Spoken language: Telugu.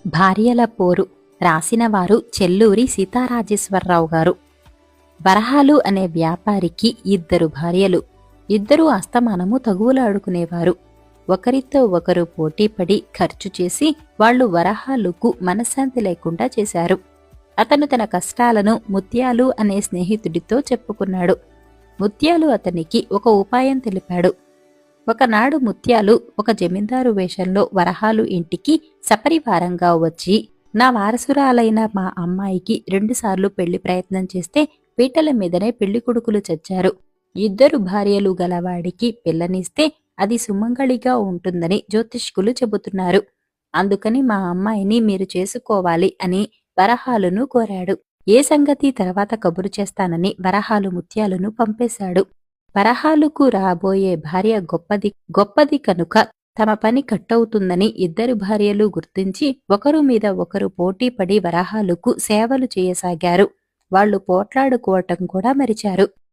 భార్యల పోరు రాసినవారు చెల్లూరి సీతారాజేశ్వరరావు గారు. వరహాలు అనే వ్యాపారికి ఇద్దరు భార్యలు. ఇద్దరూ అస్తమానము తగువులాడుకునేవారు. ఒకరితో ఒకరు పోటీపడి ఖర్చు చేసి వాళ్లు వరహాలుకు మనశ్శాంతి లేకుండా చేశారు. అతను తన కష్టాలను ముత్యాలు అనే స్నేహితుడితో చెప్పుకున్నాడు. ముత్యాలు అతనికి ఒక ఉపాయం తెలిపాడు. ఒకనాడు ముత్యాలు ఒక జమీందారు వేషంలో వరహాలు ఇంటికి సపరివారంగా వచ్చి, నా వారసురాలైన మా అమ్మాయికి 2 సార్లు పెళ్లి ప్రయత్నం చేస్తే పీటల మీదనే పెళ్లి కొడుకులు చచ్చారు. ఇద్దరు భార్యలు గలవాడికి పిల్లనిస్తే అది సుమంగళిగా ఉంటుందని జ్యోతిష్కులు చెబుతున్నారు. అందుకని మా అమ్మాయిని మీరు చేసుకోవాలి అని వరహాలును కోరాడు. ఏ సంగతి తర్వాత కబురు చేస్తానని వరహాలు ముత్యాలును పంపేశాడు. వరహాలుకు రాబోయే భార్య గొప్పది కనుక తమ పని కట్టవుతుందని ఇద్దరు భార్యలు గుర్తించి ఒకరు మీద ఒకరు పోటీపడి వరహాలుకు సేవలు చేయసాగారు. వాళ్లు పోట్లాడుకోవటం కూడా మరిచారు.